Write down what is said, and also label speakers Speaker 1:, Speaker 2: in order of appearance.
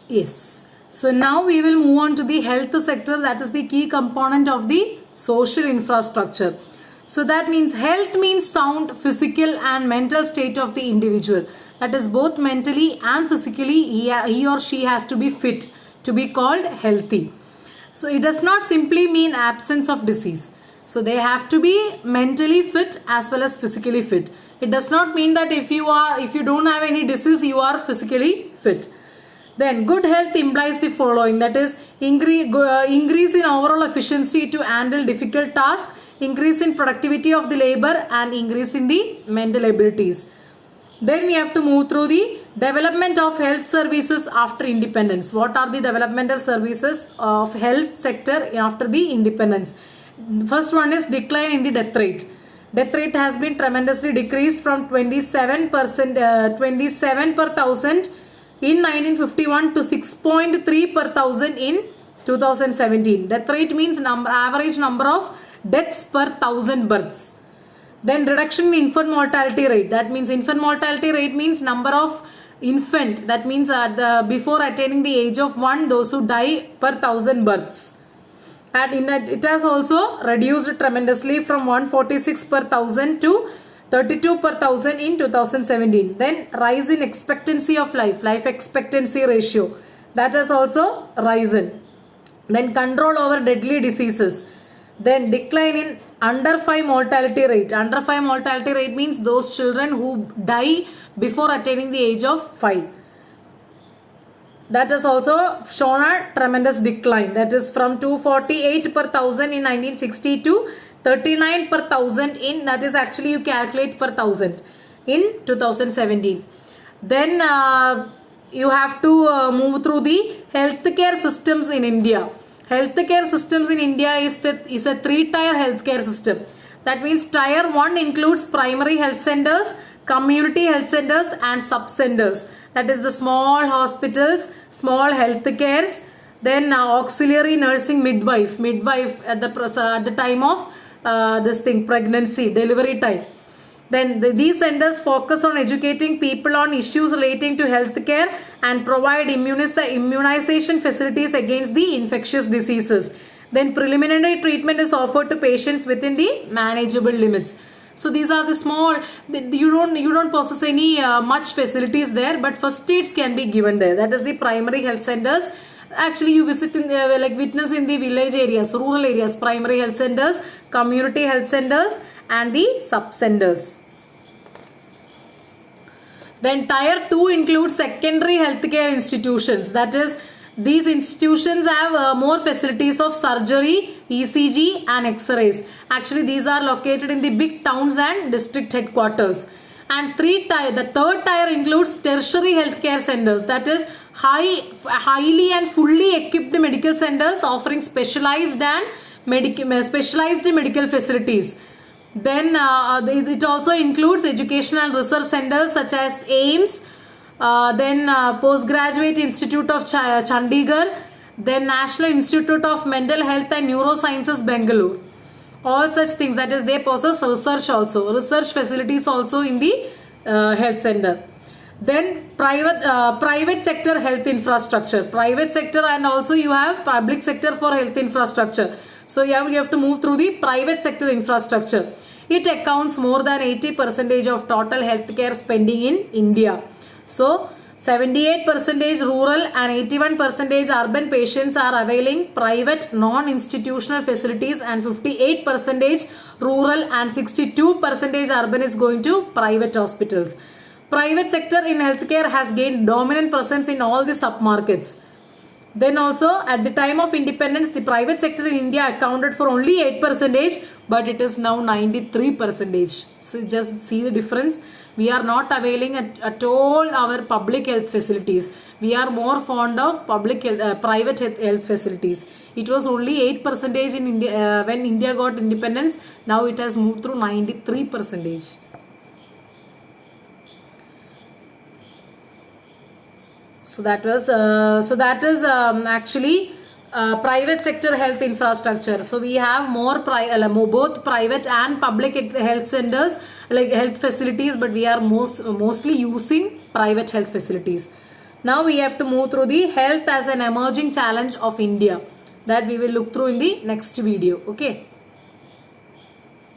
Speaker 1: Yes. So now we will move on to the health sector, that is the key component of the social infrastructure. So that means health means sound physical and mental state of the individual. That is both mentally and physically he or she has to be fit to be called healthy. So it does not simply mean absence of disease. So they have to be mentally fit as well as physically fit. It does not mean that if you don't have any disease, you are physically fit. Then good health implies the following, that is increase in overall efficiency to handle difficult tasks, increase in productivity of the labor, and increase in the mental abilities. Then we have to move through the development of health services after independence. What are the developmental services of health sector after the independence? First one is decline in the death rate. Death rate has been tremendously decreased from 27 per thousand in 1951 to 6.3 per thousand in 2017. Death rate means average number of deaths per thousand births. Then reduction in infant mortality rate. That means infant mortality rate means number of infant. That means before attaining the age of 1, those who die per thousand births. And it has also reduced tremendously from 146 per thousand to 32 per thousand in 2017. Then rise in expectancy of life expectancy ratio, that has also risen. Then control over deadly diseases. Then decline in under 5 mortality rate. Under 5 mortality rate means those children who die before attaining the age of 5. That has also shown a tremendous decline. That is from 248 per thousand in 1960 to 39 per thousand in, that is actually you calculate per thousand, in 2017. Then you have to move through the healthcare systems in India. Healthcare systems in India is a 3-tier healthcare system. That means tier 1 includes primary health centers, community health centers, and sub-centers. That is the small hospitals, small health cares. Then auxiliary nursing midwife at the time of pregnancy, delivery time. Then these centers focus on educating people on issues relating to healthcare and provide immunization facilities against the infectious diseases. Then preliminary treatment is offered to patients within the manageable limits. So these are the small, you don't possess any much facilities there, but first aids can be given there. That is the primary health centers. Actually you visit in witness in the village areas, rural areas, primary health centers, community health centers, and the sub centers. Then tier 2 includes secondary healthcare institutions. That is, these institutions have more facilities of surgery, ECG, and X-rays. Actually, these are located in the big towns and district headquarters. And the third tier includes tertiary healthcare centers. That is, highly and fully equipped medical centers offering specialized medical facilities. Then it also includes educational and research centers such as AIIMS, then Postgraduate Institute of Chandigarh, then National Institute of Mental Health and Neurosciences, Bangalore. All such things, that is, they possess research facilities also in the health center. Then private sector health infrastructure. Private sector, and also you have public sector for health infrastructure. So you have to move through the private sector infrastructure. It accounts more than 80% of total healthcare spending in India. So 78% rural and 81% urban patients are availing private non-institutional facilities, and 58% rural and 62% urban is going to private hospitals. Private sector in healthcare has gained dominant presence in all the sub-markets. Then also at the time of independence, the private sector in India accounted for only 8%, but it is now 93%. So just see the difference. We are not availing at all our public health facilities. We are more fond of private health facilities. It was only 8% in India when India got independence. Now it has moved through 93%. So that is actually private sector health infrastructure. So we have both private and public health centers, like health facilities, but we are mostly using private health facilities. Now we have to move through the health as an emerging challenge of India, that we will look through in the next video. Okay.